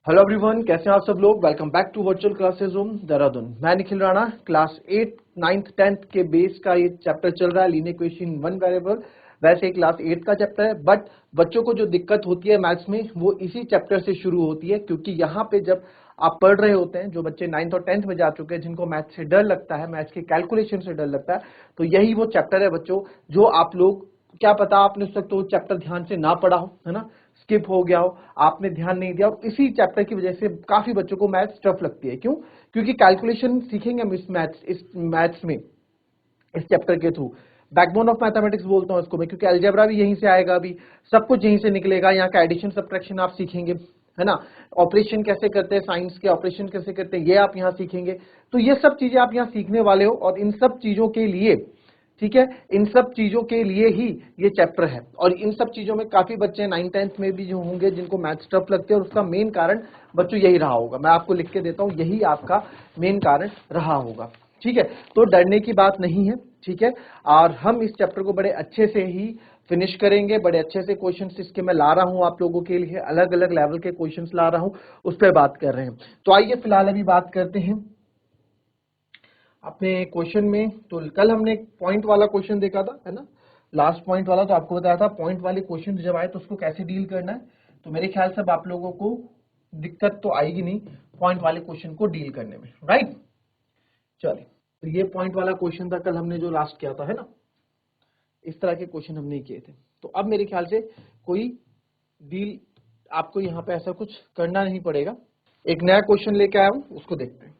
Hello everyone, कैसे हैं आप सब लोग। Welcome back to virtual classes room Dehradun. मैं Nikhil Rana. Class 8, 9th, 10th के बेस का ये चैप्टर चल रहा है, linear equation in one variable. वैसे क्लास 8 का चैप्टर है, बट बच्चों को जो दिक्कत होती है मैथ्स में वो इसी चैप्टर से शुरू होती है, क्योंकि यहाँ पे जब आप पढ़ रहे होते हैं, जो बच्चे 9th और 10th में जा चुके हैं, जिनको मैथ्स से डर लगता है, मैथ्स के कैलकुलेशन से डर लगता है, तो यही वो चैप्टर है बच्चों, जो आप लोग, क्या पता आपने उस वक्त वो चैप्टर ध्यान से ना पढ़ा हो, है ना, स्किप हो गया हो, आपने ध्यान नहीं दिया, और इसी चैप्टर की वजह से काफी बच्चों को मैथ्स टफ लगती है। क्यों? क्योंकि कैलकुलेशन सीखेंगे हम इस मैथ्स में, इस चैप्टर के थ्रू। बैकबोन ऑफ मैथमेटिक्स बोलता हूं इसको मैं, क्योंकि अलजेब्रा भी यहीं से आएगा, अभी सब कुछ यहीं से निकलेगा। यहाँ का एडिशन सब्ट्रैक्शन आप सीखेंगे, है ना, ऑपरेशन कैसे करते हैं, साइंस के ऑपरेशन कैसे करते हैं, ये आप यहाँ सीखेंगे। तो ये सब चीजें आप यहाँ सीखने वाले हो, और इन सब चीजों के लिए, ठीक है, इन सब चीजों के लिए ही ये चैप्टर है। और इन सब चीजों में काफी बच्चे 9th 10th में भी जो होंगे जिनको मैथ्स टफ लगते हैं, और उसका मेन कारण बच्चों यही रहा होगा। मैं आपको लिख के देता हूं, यही आपका मेन कारण रहा होगा। ठीक है, तो डरने की बात नहीं है, ठीक है। और हम इस चैप्टर को बड़े अच्छे से ही फिनिश करेंगे, बड़े अच्छे से क्वेश्चंस इसके मैं ला रहा हूं आप लोगों के लिए, अलग अलग लेवल के क्वेश्चंस ला रहा हूं, उस पर बात कर रहे हैं। तो आइए फिलहाल अभी बात करते हैं अपने क्वेश्चन में। तो कल हमने पॉइंट वाला क्वेश्चन देखा था, है ना, लास्ट पॉइंट वाला। तो आपको बताया था पॉइंट वाले क्वेश्चन जब आए तो उसको कैसे डील करना है। तो मेरे ख्याल से अब आप लोगों को दिक्कत तो आएगी नहीं पॉइंट वाले क्वेश्चन को डील करने में, राइट। चलिए, तो ये पॉइंट वाला क्वेश्चन था कल हमने जो लास्ट किया था, है ना। इस तरह के क्वेश्चन हमने किए थे। तो अब मेरे ख्याल से कोई डील आपको यहाँ पे ऐसा कुछ करना नहीं पड़ेगा। एक नया क्वेश्चन लेके आया हूं, उसको देखते हैं।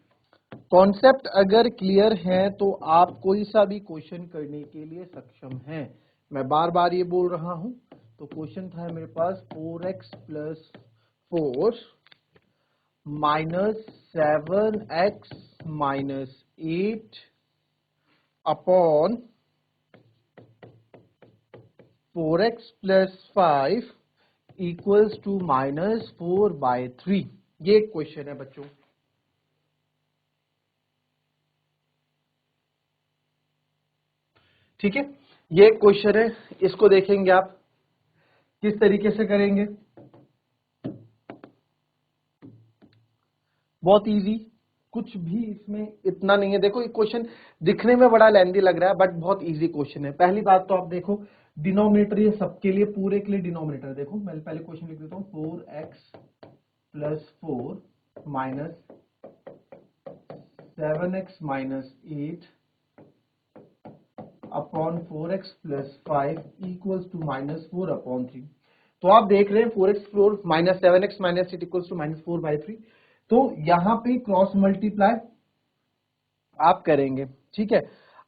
कॉन्सेप्ट अगर क्लियर है तो आप कोई सा भी क्वेश्चन करने के लिए सक्षम हैं। मैं बार बार ये बोल रहा हूं। तो क्वेश्चन था मेरे पास 4x plus 4 minus 7x minus 8 upon 4x plus 5 equals to minus 4/3। ये क्वेश्चन है बच्चों। ठीक है, ये क्वेश्चन है, इसको देखेंगे आप किस तरीके से करेंगे। बहुत इजी, कुछ भी इसमें इतना नहीं है। देखो ये क्वेश्चन दिखने में बड़ा लेंदी लग रहा है, बट बहुत इजी क्वेश्चन है। पहली बात तो आप देखो, डिनोमिनेटर ये सबके लिए, पूरे के लिए डिनोमिनेटर देखो। मैं पहले क्वेश्चन लिख देता हूं, 4x plus 4 minus 7x minus 8 upon 4x plus 5 equals to minus 4/3। तो आप देख रहे हैं 4x 4 minus 7x minus 8 equals to minus 4/3। तो यहां पे क्रॉस मल्टीप्लाई आप करेंगे, ठीक है।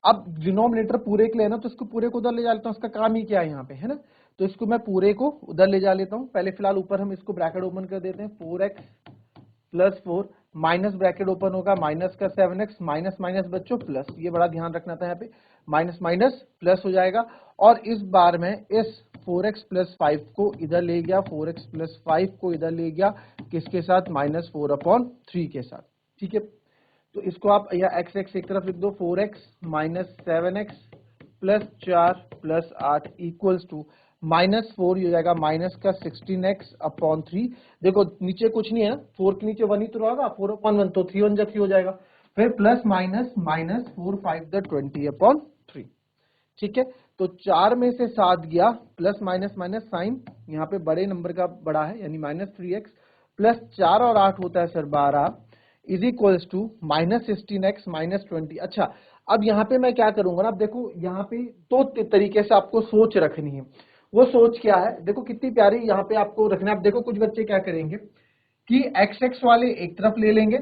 अब डिनोमिनेटर पूरे के लिए है ना, तो इसको पूरे को उधर ले जा लेता हूं। इसका काम ही क्या है यहाँ पे, है ना। तो इसको मैं पूरे को उधर ले जा लेता हूं। पहले फिलहाल ऊपर हम इसको ब्रैकेट ओपन कर देते हैं, 4x plus 4 minus bracket open होगा माइनस का 7x, माइनस माइनस बच्चों प्लस, ये बड़ा ध्यान रखना था यहाँ पे, माइनस माइनस प्लस हो जाएगा। और इस बार में इस 4x प्लस 5 को इधर ले गया, 4x प्लस 5 को इधर ले गया, किसके साथ, माइनस 4/3 के साथ। ठीक है, तो इसको आप या एक्स एक्स एक तरफ लिख दो, 4x minus 7x plus 4 plus 8 equals to minus 4, हो जाएगा माइनस का 16x/3। देखो नीचे कुछ नहीं है ना, 4 के नीचे 1 ही तो रहेगा, 4/1, तो 3 1 जा 3 हो जाएगा। फिर प्लस माइनस माइनस 4 5 20/3। ठीक है, तो 4 में से 7 गया, प्लस माइनस माइनस साइन यहाँ पे बड़े नंबर का बड़ा है, यानी माइनस 3x प्लस 4 और 8 होता है sir 12 is equals to minus 16x minus 20। अच्छा, अब यहाँ पे मैं क्या करूंगा ना, अब देखो यहाँ पे दो तरीके से आपको सोच रखनी है। वो सोच क्या है, देखो कितनी प्यारी यहाँ पे आपको रखना है। आप देखो कुछ बच्चे क्या करेंगे कि एक्स एक्स वाले एक तरफ ले लेंगे,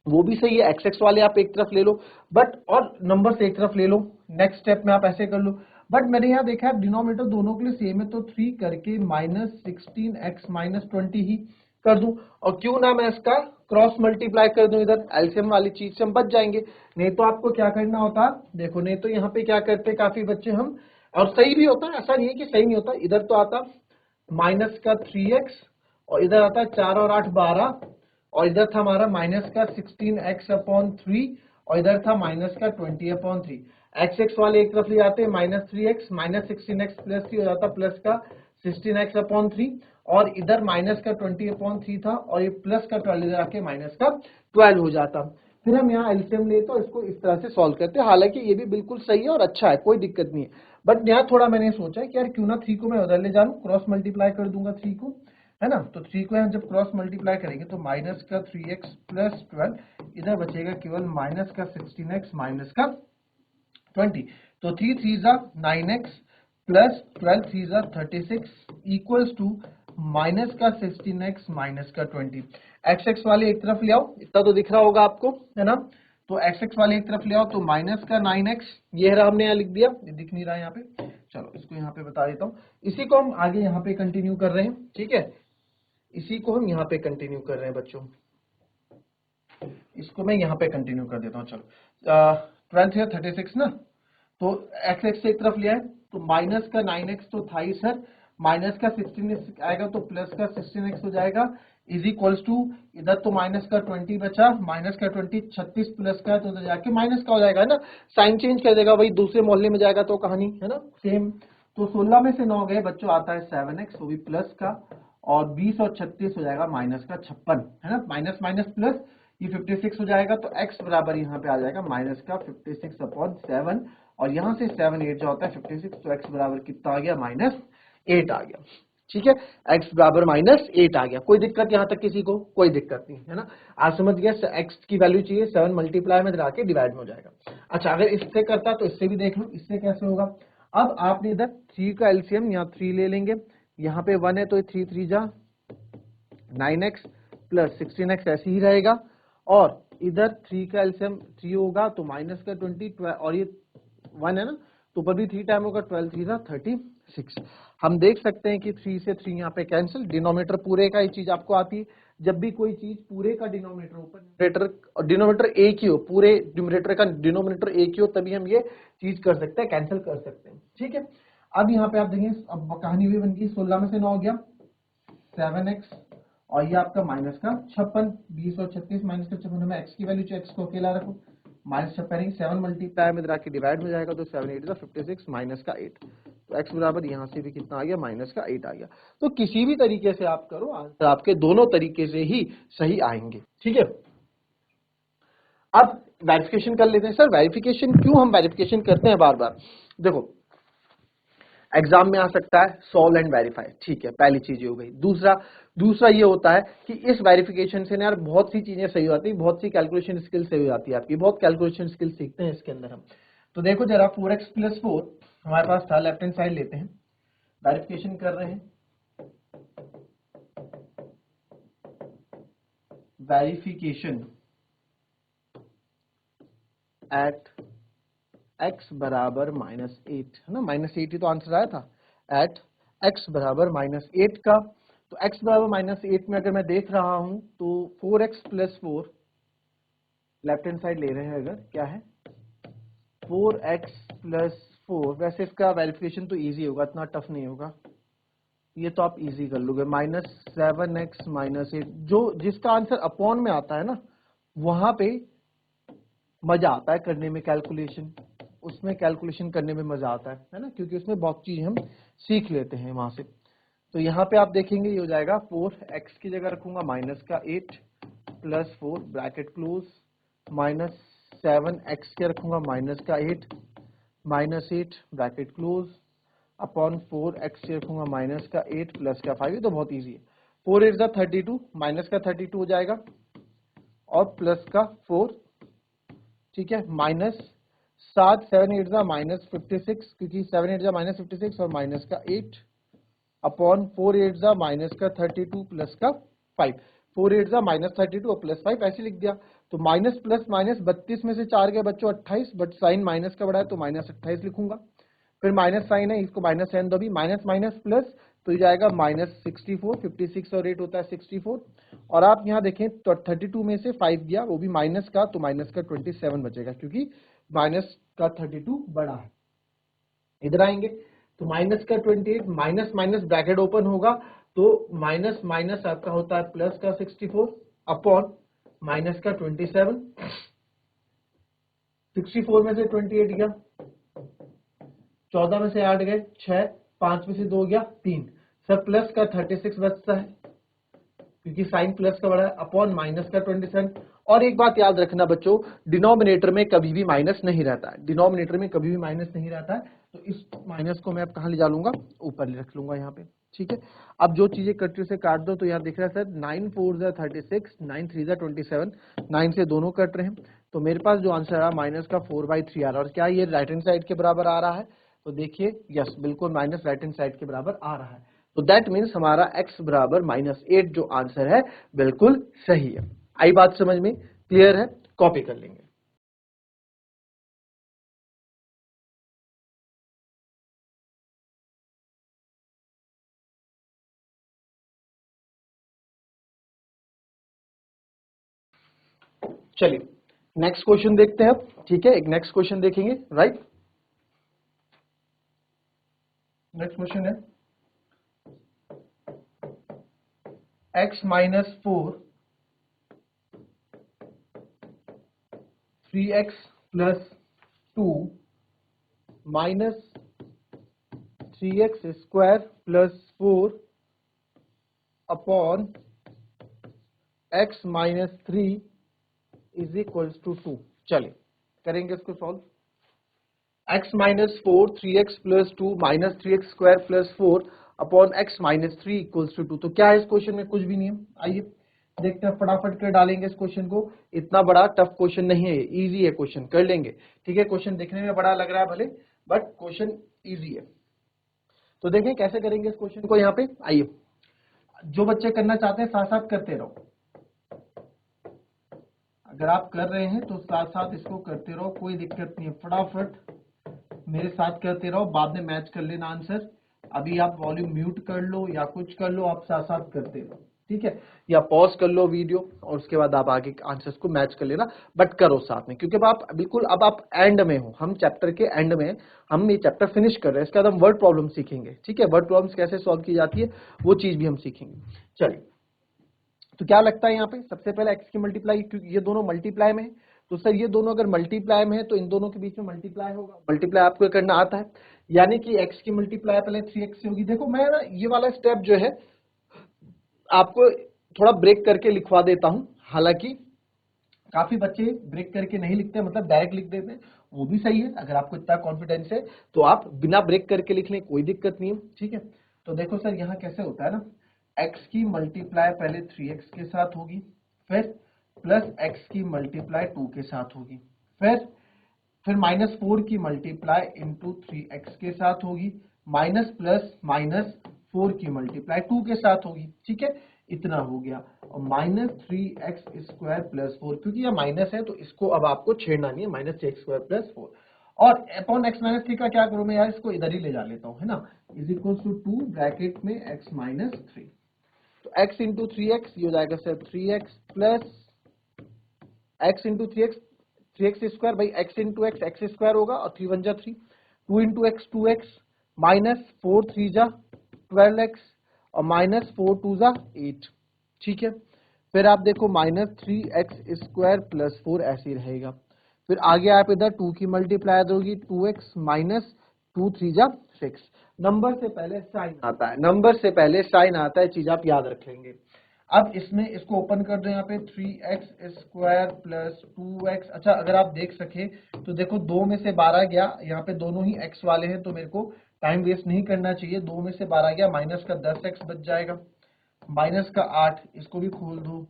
वो भी सही है, एक्स एक्स वाले आप एक तरफ ले लो, बट और नंबर से एक तरफ ले लो। नेक्स्ट स्टेप में आप ऐसे कर लो, बट मैंने यहाँ देखा है डिनोमिनेटर दोनों के लिए सेम है, तो 3 करके माइनस 16x माइनस 20 ही कर दूं। और क्यों ना मैं इसका क्रॉस मल्टीप्लाई कर दूं, इधर एलसीएम वाली चीज से हम बच जाएंगे। नहीं तो आपको क्या करना होता, देखो नहीं तो यहाँ पे क्या करते काफी बच्चे हम, और सही भी होता है, ऐसा नहीं है कि सही नहीं होता। इधर तो आता माइनस का 3x, और इधर आता है 4 और 8 12, और इधर था हमारा माइनस का 16x/3, और इधर था माइनस का 20/3। एक्स एक्स वाले एक तरफ ले जाते हैं, minus 3x minus 16x plus 3 हो जाता प्लस का 16x अपॉन 3 और इधर माइनस का 20 अपॉन 3 था और ये प्लस का 12 इधर आके माइनस का 12 हो जाता। फिर हम यहाँ एलसीएम ले तो इसको इस तरह से सॉल्व करते हैं। हालांकि ये भी बिल्कुल सही है और अच्छा है, कोई दिक्कत नहीं है, बट यहाँ थोड़ा मैंने सोचा है कि यार क्यों ना 3 को मैं उधर ले जाऊं, क्रॉस मल्टीप्लाई कर दूंगा 3 को, है ना। तो 3 को यहाँ जब क्रॉस मल्टीप्लाई करेंगे तो माइनस का 3x प्लस 12, इधर बचेगा केवल माइनस का 16x माइनस का 20। तो 3 3 जा 9x प्लस 12 3 जा 36 इक्वल्स टू माइनस का 16x माइनस का 20। एक्स एक्स वाले एक तरफ ले आओ, इतना तो दिख रहा होगा आपको, है ना। तो एक्स एक्स वाले एक तरफ ले आओ तो माइनस का 9x, ये रहा, हमने यहाँ लिख दिया, ये दिख नहीं रहा यहाँ पे, चलो इसको यहाँ पे बता देता हूँ। इसी को हम आगे यहाँ पे कंटिन्यू कर रहे हैं, ठीक है, इसी को हम यहाँ पे कंटिन्यू कर रहे हैं बच्चों, इसको मैं यहाँ पे कंटिन्यू कर देता हूँ। चलो 12 है 36 ना, तो एक्स एक्स से एक तरफ लिया है तो माइनस का 9x तो था ही सर, माइनस का 16x आएगा तो प्लस का 16x हो जाएगा, इज इक्वल्स टू इधर तो माइनस का 20 बचा, माइनस का 20 36 प्लस का तो उधर जाके माइनस का हो जाएगा, है ना। साइन चेंज कर देगा, वही दूसरे मोहल्ले में जाएगा तो कहानी, है ना, सेम। तो 16 में से 9 गए बच्चों, आता है 7x, वो भी प्लस का, और 20 और 36 हो जाएगा माइनस का 56, है ना, माइनस माइनस प्लस, ये 56 हो जाएगा। तो x बराबर यहाँ पे आ जाएगा माइनस का 56 अपॉन 7, और यहाँ से 7 8 जो होता है 56, तो x बराबर कितना आ गया, -8 आ गया, ठीक है, x बराबर -8 आ गया। कोई दिक्कत यहाँ तक किसी को? कोई दिक्कत नहीं, है ना। आप समझ गए, x की वैल्यू चाहिए 7 मल्टीप्लाई में आके डिवाइड में हो जाएगा। अच्छा, अगर इससे करता तो इससे भी देख लो, इससे कैसे होगा। अब आपने इधर 3 का एलसीएम, यहाँ 3 ले लेंगे, यहाँ पे 1 है तो 3 3 जा 9x प्लस 16x ऐसे ही रहेगा, और इधर 3 का एलसीएम 3 होगा तो माइनस का 20 और ये 1 है ना, तो ऊपर भी 3 टाइम होगा, 12 3 जा 36। हम देख सकते हैं कि 3 से 3 यहाँ पे कैंसिल, डिनोमिनेटर पूरे का, ये चीज आपको आती है, जब भी कोई चीज पूरे का डिनोमिनेटर ऊपर न्यूमरेटर, डिनोमिनेटर एक ही हो, पूरे न्यूमरेटर का डिनोमिनेटर एक ही हो, तभी हम ये चीज कर सकते हैं, कैंसिल कर सकते हैं, ठीक है। अब यहाँ पे आप देखेंगे, अब कहानी हुई बन गई, 16 में से 9 हो गया 7x, और ये आपका माइनस का 56, 20 और 36 माइनस का 56, में x की वैल्यू चाहिए, x को अकेला रखो, -56 7 मल्टीप्लाई में इधर के डिवाइड में जाएगा तो 7 8 56 माइनस का 8, तो x बराबर यहाँ से भी कितना आ गया, माइनस का 8 आ गया। तो किसी भी तरीके से आप करो, आंसर आपके दोनों तरीके से ही सही आएंगे, ठीक है। अब वेरिफिकेशन कर लेते हैं। सर वेरिफिकेशन क्यों हम वेरिफिकेशन करते हैं बार बार? देखो, एग्जाम में आ सकता है सॉल्व एंड वेरीफाई, ठीक है, पहली चीज ये हो गई। दूसरा ये होता है कि इस वेरिफिकेशन से ना यार बहुत सी चीजें सही हो जाती है, बहुत सी कैलकुलेशन स्किल सही हो जाती है आपकी, बहुत कैलकुलेशन स्किल सीखते हैं इसके अंदर हम। तो देखो जरा, 4x प्लस 4 हमारे पास था, लेफ्ट हैंड साइड लेते हैं, वेरिफिकेशन कर रहे हैं, वेरिफिकेशन एट x बराबर -8, है ना, -8 ही तो आंसर आया था, एट x बराबर -8 का। तो x बराबर -8 में अगर मैं देख रहा हूं तो 4x plus 4, left hand side ले रहे हैं अगर, क्या है 4x प्लस 4, वैसे इसका वेरिफिकेशन तो इजी होगा, इतना टफ नहीं होगा, ये तो आप इजी कर लोगे, -7x -8, जो जिसका आंसर अपॉन में आता है ना, वहां पे मजा आता है करने में कैलकुलेशन, उसमें कैलकुलेशन करने में मजा आता है ना, क्योंकि उसमें बहुत चीज हम सीख लेते हैं वहां से। तो यहाँ पे आप देखेंगे ये हो जाएगा 4x की जगह रखूंगा माइनस का 8 प्लस 4 ब्रैकेट क्लोज, -7x के रखूंगा माइनस का 8 -8 ब्रैकेट क्लोज, अपॉन 4x के रखूंगा माइनस का 8 प्लस का 5, ये तो बहुत ईजी है, 4 8 जा 32, माइनस का 32 हो जाएगा और प्लस का 4, ठीक है, माइनस 7 8 जा -56, क्योंकि 7 8 जा -56 और माइनस का 8 अपॉन 4 8 जा माइनस का 32 प्लस का 5, 4 8 जा -32 और प्लस 5 ऐसे लिख दिया। तो माइनस प्लस माइनस 32 में से 4 गए बच्चों 28, बट साइन माइनस का बड़ा है तो -28 लिखूंगा, फिर माइनस साइन है, इसको माइनस साइन दो, भी माइनस माइनस प्लस, तो ये जाएगा -64, 56 और 8 होता है 64, और आप यहाँ देखें तो 32 में से 5 गया, वो भी माइनस का, तो माइनस का 27 बचेगा, क्योंकि माइनस का 32 बड़ा है। इधर आएंगे तो माइनस का 28, माइनस माइनस ब्रैकेट ओपन होगा, तो माइनस माइनस आपका होता है प्लस का 64 अपॉन माइनस का 27, 64 में से 28 गया, 14 में से 8 गए 6, 5 में से 2 गया 3, सर प्लस का 36 बचता है क्योंकि साइन प्लस का बड़ा है, अपॉन माइनस का 27। और एक बात याद रखना बच्चों, डिनोमिनेटर में कभी भी माइनस नहीं रहता है, डिनोमिनेटर में कभी भी माइनस नहीं रहता है। तो इस माइनस को मैं अब कहाँ ले जा लूंगा, ऊपर ले रख लूंगा यहाँ पे, ठीक है। अब जो चीजें कट से काट दो, तो यहाँ दिख रहा है सर 9 4 जा 36, 9 3 जा 27, 9 से दोनों कट रहे हैं, तो मेरे पास जो आंसर आ माइनस का 4/3 आ रहा है। और क्या ये राइट हैंड साइड के बराबर आ रहा है, तो देखिए यस बिल्कुल माइनस राइट हैंड साइड के बराबर आ रहा है। तो दैट मीन्स हमारा x बराबर -8 जो आंसर है बिल्कुल सही है। आई बात समझ में, क्लियर है, कॉपी कर लेंगे। चलिए नेक्स्ट क्वेश्चन देखते हैं अब, ठीक है, एक नेक्स्ट क्वेश्चन देखेंगे, राइट। नेक्स्ट क्वेश्चन है x -4 3x + 2 minus 3x square plus 4 upon x minus 3 is equals to 2। चलिए करेंगे इसको solve. x -4 3x + 2 minus 3x square plus 4 अपॉन x minus 3 इक्वल्स टू 2। तो क्या है इस क्वेश्चन में, कुछ भी नहीं है। आइए देखते हैं, फटाफट कर डालेंगे इस क्वेश्चन को। इतना बड़ा टफ क्वेश्चन नहीं है, इजी है क्वेश्चन, कर लेंगे, ठीक है। क्वेश्चन देखने में बड़ा लग रहा है भले, बट क्वेश्चन इजी है। तो देखें कैसे करेंगे इस क्वेश्चन को। यहाँ पे आइए, जो बच्चे करना चाहते हैं साथ साथ करते रहो। अगर आप कर रहे हैं तो साथ साथ इसको करते रहो, कोई दिक्कत नहीं है, फटाफट मेरे साथ करते रहो, बाद में मैच कर लेना आंसर। अभी आप वॉल्यूम म्यूट कर लो या कुछ कर लो, आप साथ साथ करते रहो, ठीक है। या पॉज कर लो वीडियो और उसके बाद आप आगे आंसर्स को मैच कर लेना, बट करो साथ में, क्योंकि अब आप बिल्कुल अब आप एंड में हो, हम चैप्टर के एंड में हैं, हम ये चैप्टर फिनिश कर रहे हैं। इसके बाद हम वर्ड प्रॉब्लम सीखेंगे, ठीक है, वर्ड प्रॉब्लम्स कैसे सॉल्व की जाती है वो चीज भी हम सीखेंगे। चलिए, तो क्या लगता है यहाँ पे, सबसे पहले x की मल्टीप्लाई, क्योंकि ये दोनों मल्टीप्लाई में है, तो सर ये दोनों अगर मल्टीप्लाई में है तो इन दोनों के बीच में मल्टीप्लाई होगा। मल्टीप्लाई आपको करना आता है, यानी कि x की मल्टीप्लाई पहले 3x से होगी। देखो मैं ना ये वाला स्टेप जो है आपको थोड़ा ब्रेक करके लिखवा देता हूं, हालांकि काफी बच्चे ब्रेक करके नहीं लिखते, मतलब डायरेक्ट लिख देते हैं, वो भी सही है। अगर आपको इतना कॉन्फिडेंस है तो आप बिना ब्रेक करके लिख लें, कोई दिक्कत नहीं है, ठीक है। तो देखो सर यहाँ कैसे होता है ना, x की मल्टीप्लाई पहले 3x के साथ होगी, फिर प्लस x की मल्टीप्लाई 2 के साथ होगी, फिर -4 की मल्टीप्लाई इंटू 3x के साथ होगी, माइनस प्लस -4 की मल्टीप्लाई 2 के साथ होगी, ठीक है। इतना हो गया, और -3x² + 4, क्योंकि यह माइनस है तो इसको अब आपको छेड़ना नहीं है, -3x² + 4। और अपॉन x - 3 का क्या करूं मैं यार, इसको इधर ही ले जा लेता हूं, है ना, इज इक्वल टू 2 ब्रैकेट में x - 3। तो x इंटू 3x ये हो जाएगा sir 3x plus x into 3x² भाई x इंटू x² होगा, और 3 1 जा 3, 2 इंटू x 2x, -4 3 जा 12x, और -4 2 जा 8, ठीक है। फिर आप देखो -3x² + 4 ऐसे ही रहेगा। फिर आगे आप इधर 2 की मल्टीप्लाई दोगी, 2x माइनस 2 3 जा 6। नंबर से पहले साइन आता है, नंबर से पहले साइन आता है, चीज आप याद रख लेंगे। अब इसमें इसको ओपन कर दो, यहाँ पे 3x² + 2x। अच्छा अगर आप देख सके तो देखो 2 में से 12 गया, यहाँ पे दोनों ही x वाले हैं, तो मेरे को टाइम वेस्ट नहीं करना चाहिए। 2 में से 12 गया, माइनस का 10x बच जाएगा, माइनस का 8, इसको भी खोल दो,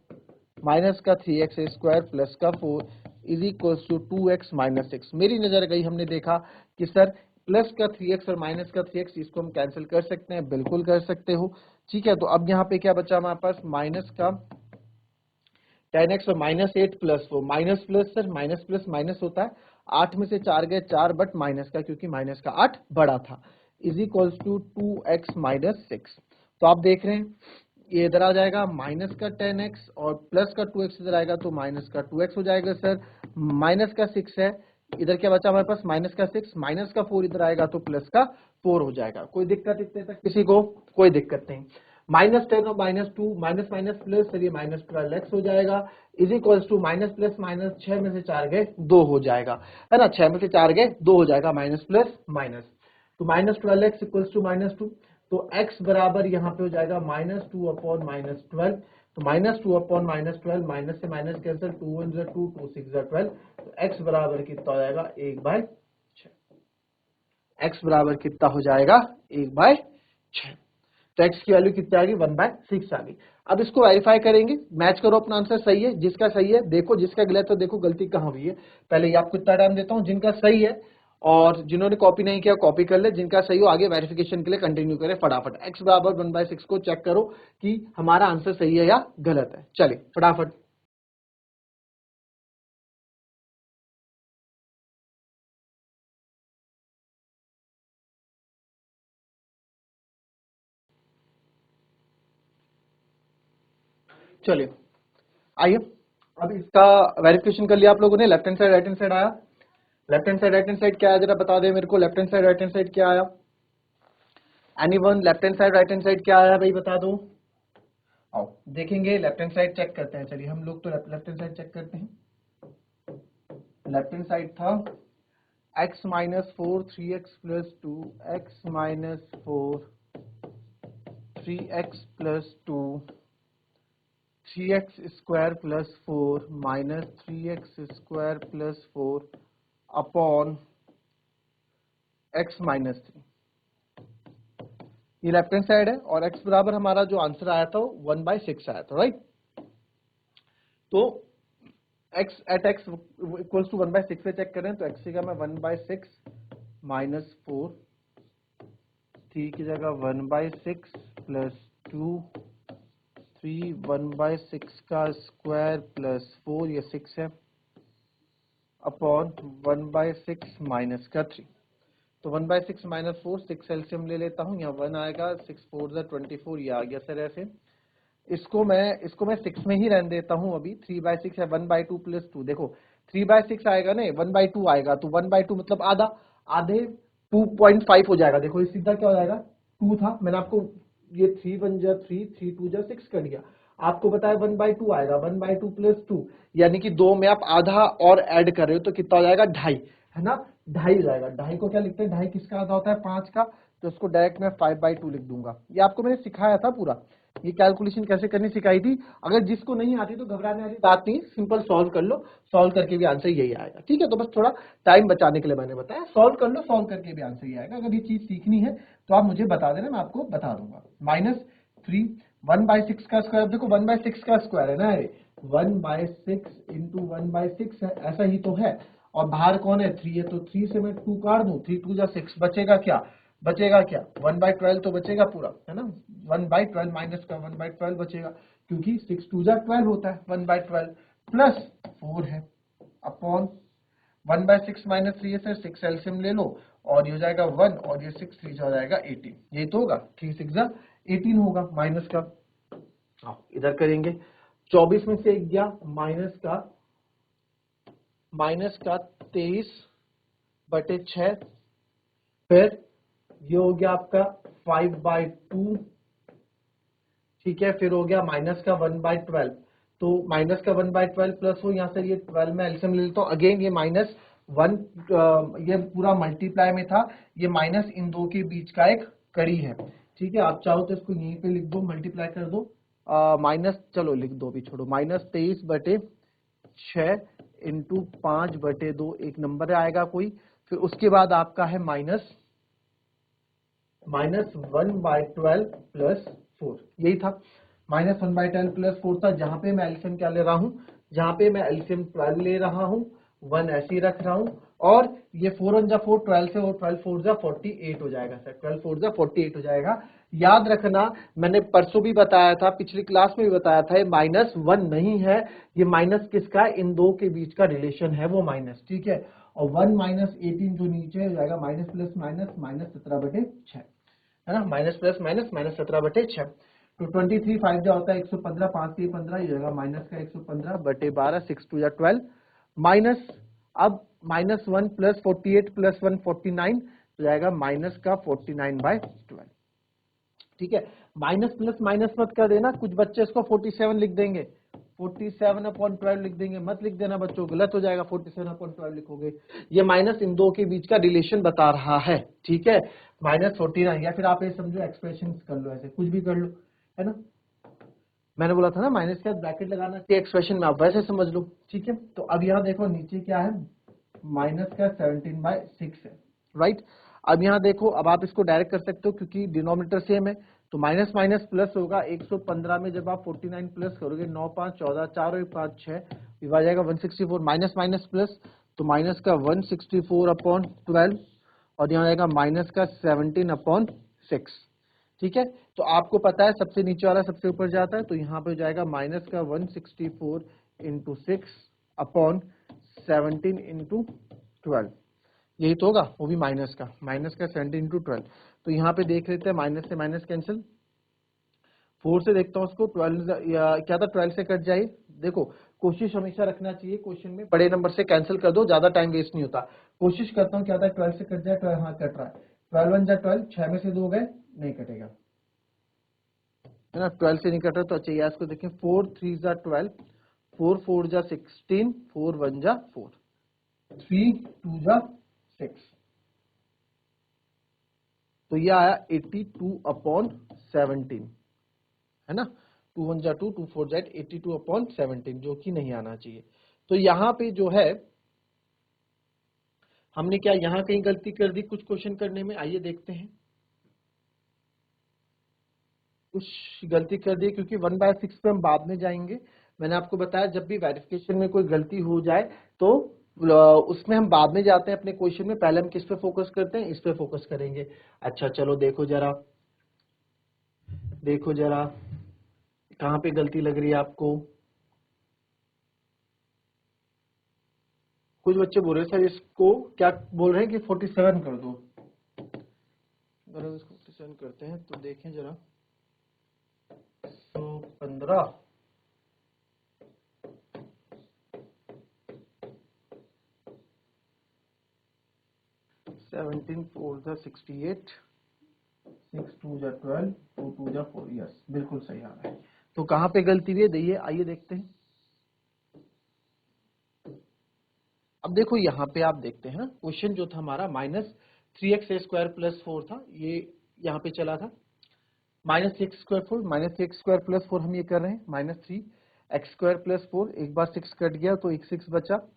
माइनस का 3x² प्लस का 4 इज इक्वल टू 2x - 6। मेरी नजर गई, हमने देखा कि सर प्लस का 3x और माइनस का 3x, इसको हम कैंसिल कर सकते हैं, बिल्कुल कर सकते हो, ठीक है। तो अब यहाँ पे क्या बचा हमारे पास, माइनस का 10x और -8 + 4, minus plus sir minus plus minus होता है, 8 में से 4 गए 4, बट माइनस का, क्योंकि माइनस का 8 बड़ा था, इज इक्वल टू 2x - 6। तो आप देख रहे हैं ये इधर आ जाएगा, माइनस का 10x और प्लस का 2x इधर आएगा, तो माइनस का 2x हो जाएगा सर। माइनस का 6 है, इधर क्या बचा हमारे पास, माइनस का 6, माइनस का 4 इधर आएगा, तो प्लस का 4 हो जाएगा। कोई दिक्कत इतने तक किसी को, कोई दिक्कत नहीं। -10 और -2 माइनस माइनस प्लस, सर ये -12x हो जाएगा, is equal to minus plus minus, 6 में से 4 गए 2 हो जाएगा, है ना, 6 में से 4 गए 2 हो जाएगा, माइनस प्लस माइनस, तो -12x इक्वल्स टू -2। तो x बराबर यहाँ पे हो जाएगा -2 अपॉन -12, तो -2 अपॉन -12, माइनस से माइनस कैंसिल, 2 1 2, 2 6 12, तो x बराबर कितना हो जाएगा 1/6। x बराबर कितना हो जाएगा 1/6। तो x की वैल्यू कितनी आ गई 1/6 आ गई। अब इसको वेरीफाई करेंगे, मैच करो अपना आंसर सही है, जिसका सही है देखो, जिसका गलत है देखो गलती कहाँ हुई है। पहले ये आपको इतना टाइम देता हूँ, जिनका सही है और जिन्होंने कॉपी नहीं किया कॉपी कर ले, जिनका सही हो आगे वेरिफिकेशन के लिए कंटिन्यू करें फटाफट। x बराबर 1/6 को चेक करो कि हमारा आंसर सही है या गलत है। चलिए फटाफट। चलिए आइए, अब इसका वेरिफिकेशन कर लिया आप लोगों ने। Left hand side right hand side आया, left hand side right hand side क्या आया जरा बता दे मेरे को। Left hand side right hand side क्या आया? Anyone? Left hand side right hand side क्या आया भाई बता दो। आओ देखेंगे, लेफ्ट हैंड साइड चेक करते हैं। चलिए हम लोग तो लेफ्ट हैंड साइड चेक करते हैं। लेफ्ट हैंड साइड था x minus 4 3x plus 2, x minus 4 3x plus 2, 3x square plus 4 minus 3x square plus 4 अपॉन x माइनस 3। ये लेफ्ट हैंड साइड है और x बराबर हमारा जो आंसर आया था 1/6 आया था, राइट। तो x at x equals to 1/6 से चेक करें तो x का मैं 1/6 माइनस 4, 3 की जगह 1/6 प्लस 2, 3 1/6 का स्क्वायर प्लस 4, ये 6 है, अपॉन 1/6 माइनस का 3। तो 1/6 माइनस 4, 6 एलसीएम ले लेता हूँ, यहाँ 1 आएगा, 6 4 24, ये आ गया सर ऐसे। इसको मैं 6 में ही रहने देता हूँ अभी। 3/6 है, 1/2 प्लस 2, देखो 3/6 आएगा ना, 1/2 आएगा, तो 1/2 मतलब आधा, आधे 2.5 हो जाएगा। देखो ये सीधा क्या हो जाएगा 2 था, मैंने आपको ये 3 1 जा 3, 3 2 जा 6 कर दिया, आपको बताया 1/2 आएगा, 1/2 प्लस 2 यानी कि 2 में आप आधा और ऐड कर रहे हो तो कितना हो जाएगा 2.5, है ना, 2.5 हो जाएगा। 2.5 को क्या लिखते हैं, 2.5 किसका आधा होता है 5 का, तो उसको डायरेक्ट मैं 5/2 लिख दूंगा। ये आपको मैंने सिखाया था पूरा, ये कैलकुलेशन कैसे करनी सिखाई थी। अगर जिसको नहीं आती तो घबराने वाली बात नहीं, सिंपल सॉल्व कर लो, सॉल्व करके भी आंसर यही आएगा, ठीक है। तो बस थोड़ा टाइम बचाने के लिए मैंने बताया, सॉल्व कर लो, सॉल्व करके भी आंसर यही आएगा। अगर ये चीज सीखनी है तो आप मुझे बता देना, मैं आपको बता दूंगा। -3 1/6 का स्क्वायर, देखो 1/6 का स्क्वायर है ना, 1/6 इंटू 1/6 है, ऐसा ही तो है। और बाहर कौन है 3 है, तो 3 से मैं 2 काट दूं, 3 2 जा 6, बचेगा क्या, बचेगा क्या 1/12 तो बचेगा पूरा, है ना। 1/12 माइनस का 1/12 बचेगा, क्योंकि 6 2 जा 12 होता है, 1/12 प्लस 4 है, अपॉन 1/6 माइनस 3 है सर, 6 एलसीएम ले लो और ये हो जाएगा 1 और ये 6 3 हो जाएगा 18, यही तो होगा, 3 6 जा 18 होगा माइनस का। इधर करेंगे, 24 में से 1 गया, माइनस का 23/6, फिर ये हो गया आपका 5/2, ठीक है, फिर हो गया माइनस का 1/12, तो माइनस का 1/12 प्लस हो, यहाँ से ये 12 में एलसीएम ले लेता हूँ, अगेन ये -1, ये पूरा मल्टीप्लाई में था, ये माइनस इन दो के बीच का एक कड़ी है, ठीक है। आप चाहो तो इसको यहीं पे लिख दो, मल्टीप्लाई कर दो, माइनस चलो लिख दो, भी छोड़ो, -23/6 इंटू 5/2, एक नंबर आएगा कोई, फिर उसके बाद आपका है -1/12 प्लस 4, यही था, -1/12 प्लस 4 था। जहां पे मैं एलसीएम क्या ले रहा हूं, जहां पे मैं एलसीएम 12 ले रहा हूं, 1 ऐसे ही रख रहा हूं, और ये 4 1 जा 4, 12 से, और 12 4 जा 48 हो जाएगा सर, 12 4 जा 48 हो जाएगा। याद रखना, मैंने परसों भी बताया था, पिछली क्लास में भी बताया था, ये -1 नहीं है, ये माइनस किसका है, इन दो के बीच का रिलेशन है वो माइनस, ठीक है। और 1 - 18 जो नीचे हो जाएगा, माइनस प्लस माइनस, -17/6, है ना, माइनस प्लस माइनस, -17/6। तो 23 5 जा होता है 115, 5 3 15, ये जाएगा माइनस का 115/12, 6 2 जा 12, माइनस, अब -1 प्लस 48 प्लस 1 49, तो जाएगा माइनस का 49/12, ठीक है। माइनस प्लस माइनस मत कर देना, कुछ बच्चे इसको 47 लिख देंगे, 47/12 लिख देंगे, मत लिख देना बच्चों, गलत हो जाएगा, 47/12 लिखोगे। ये माइनस इन दो के बीच का रिलेशन बता रहा है, ठीक है, -49, या फिर आप ये समझो एक्सप्रेशन कर लो, ऐसे कुछ भी कर लो, है ना। मैंने बोला था ना माइनस के ब्रैकेट लगाना चाहिए एक्सप्रेशन में, आप वैसे समझ लो, ठीक है। तो अब यहाँ देखो नीचे क्या है, -17/6 है, राइट। अब यहाँ देखो, अब आप इसको डायरेक्ट कर सकते हो क्योंकि डिनोमिनेटर सेम है, तो माइनस माइनस प्लस होगा। 115 में जब आप 49 प्लस करोगे, 9 5 14, 4 और 5 6, विभाजित जाएगा 164, माइनस माइनस प्लस, तो माइनस का 164/12, और यहाँ आएगा माइनस का 17/6, ठीक है। तो आपको पता है सबसे नीचे वाला सबसे ऊपर जाता है, तो यहाँ पे जाएगा माइनस का 164 इंटू 6/17 इंटू 12, यही तो होगा, वो भी माइनस का 17 इंटू 12। तो यहाँ पे देख लेते हैं, माइनस से माइनस कैंसिल, 4 से देखता हूँ उसको, 12 क्या था, 12 से कट जाए। देखो कोशिश हमेशा रखना चाहिए क्वेश्चन में, बड़े नंबर से कैंसिल कर दो, ज्यादा टाइम वेस्ट नहीं होता। कोशिश करता हूँ क्या था, 12 से कट जाए, 12 हाँ कट रहा है, 12 1 जा 12, 6 में से 2 गए, नहीं कटेगा, है ना, 12 से नहीं कट रहा, तो अच्छा यहाँ इसको देखें, 4 3 जा 12, 4 4 जा 16, 4 1 जा 4, 3 2 जा 6, तो ये आया 82/17, है ना, 2 1 जा 2, 2 4 जा 82/17, जो कि नहीं आना चाहिए। तो यहाँ पे जो है हमने क्या यहाँ कहीं गलती कर दी कुछ क्वेश्चन करने में, आइए देखते हैं। कुछ गलती कर दी, क्योंकि 1/6 पे हम बाद में जाएंगे। मैंने आपको बताया जब भी वेरिफिकेशन में कोई गलती हो जाए तो उसमें हम बाद में जाते हैं अपने क्वेश्चन में, पहले हम किस पे फोकस करते हैं, इस पे फोकस करेंगे। अच्छा चलो देखो जरा, देखो जरा कहाँ पे गलती लग रही है आपको। कुछ बच्चे बोल रहे हैं सर इसको क्या बोल रहे हैं कि 47 कर दो, अगर हम इसको 47 करते हैं तो देखें जरा, 115 17 4 जा 68, 6 2 जा 12, 2 2 जा 4, यस बिल्कुल सही आ रहा है। तो कहाँ पे गलती हुई है, देखिए आइए देखते हैं। अब देखो यहाँ पे आप देखते हैं ना, क्वेश्चन जो था हमारा -3x² + 4 था, ये यहाँ पे चला था, -3x² 4, -3x² + 4 हम ये कर रहे हैं, -3x² + 4, एक बार 6 कट गया तो एक 6 बचा,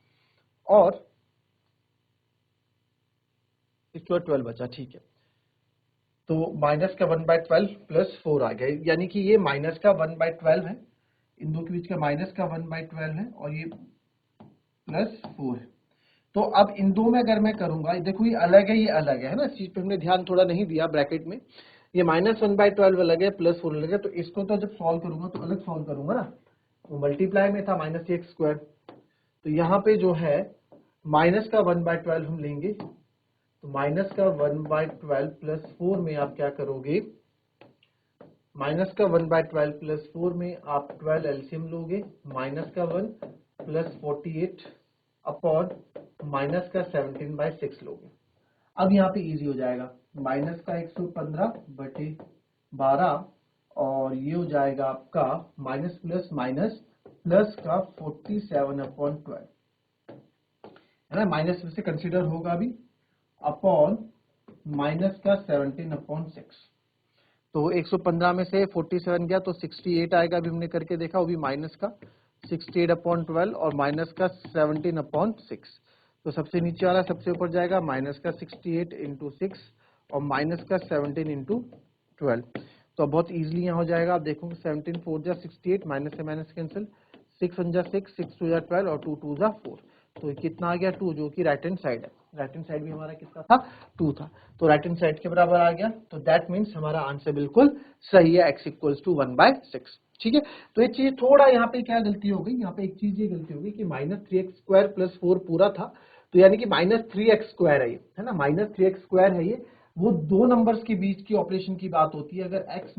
और इसके बाद 12 बचा, ठीक है। तो माइनस का 1/12 + 4 आ गया, यानी कि ये माइनस का 1/12 है, इन दो के बीच का माइनस का 1/12 है, और ये +4 है। तो अब इन दो में अगर मैं करूंगा, देखो ये अलग है, ये अलग है ना, इस चीज पे हमने ध्यान थोड़ा नहीं दिया ब्रैकेट में, ये -1/12 अलग है, +4 अलग है, तो इसको तो जब सॉल्व करूंगा तो अलग सॉल्व करूंगा ना, तो मल्टीप्लाई में था -x², तो यहाँ पे जो है माइनस का 1/12 हम लेंगे, तो माइनस का 1/12 + 4 में आप क्या करोगे, माइनस का 1/12 + 4 में आप 12 एलसीएम लोगे, माइनस का 1 + 48 अपॉन माइनस का 17/6 लोगे। अब यहाँ पे इजी हो जाएगा, माइनस का 115/12, और ये हो जाएगा आपका माइनस प्लस माइनस प्लस का 47/12, है ना, माइनस से कंसीडर होगा भी, अपॉन माइनस का 17/6। तो 115 में से 47 गया तो 68 आएगा, अभी हमने करके देखा, वो भी माइनस का 68/12 और माइनस का 17/6। तो सबसे नीचे वाला सबसे ऊपर जाएगा, माइनस का 68 इंटू 6 और माइनस का 17 इंटू 12। तो बहुत इजीली यहाँ हो जाएगा, आप देखोगे 17 4 जा 68, माइनस से माइनस कैंसिल, 6 1 जा 6, 6 2 जा 12 और 2 2 जा 4, तो कितना आ गया 2, जो कि राइट हैंड साइड है, राइट हैंड साइड भी हमारा कितना था, 2 था, तो राइट हैंड साइड के बराबर आ गया। तो दैट मीन्स हमारा आंसर बिल्कुल सही है, x = 1/6, ठीक है। तो एक चीज थोड़ा यहाँ पे क्या गलती हो गई, यहाँ पे एक चीज ये गलती हो गई कि -3x² + 4 पूरा था, तो यानी कि -3x² है ये, है ना, -3x² है ये, वो दो नंबर्स के बीच की ऑपरेशन की बात होती है, अगर x -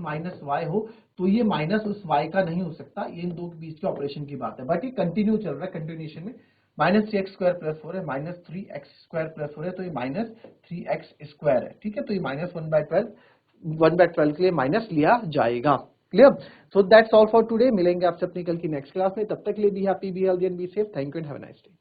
y हो तो ये माइनस उस y का नहीं हो सकता, ये इन दो के बीच के ऑपरेशन की बात है, बट ये कंटिन्यू चल रहा है, कंटिन्यूएशन में -3x² + 4 है, -3x² + 4 है, तो ये -3x² है, ठीक है। तो ये -1/12 के लिए माइनस लिया जाएगा, clear? So that's all for today. मिलेंगे आपसे अपनी कल की नेक्स्ट क्लास में, तब तक के लिए be happy, be healthy and be safe. Thank you and have a nice day.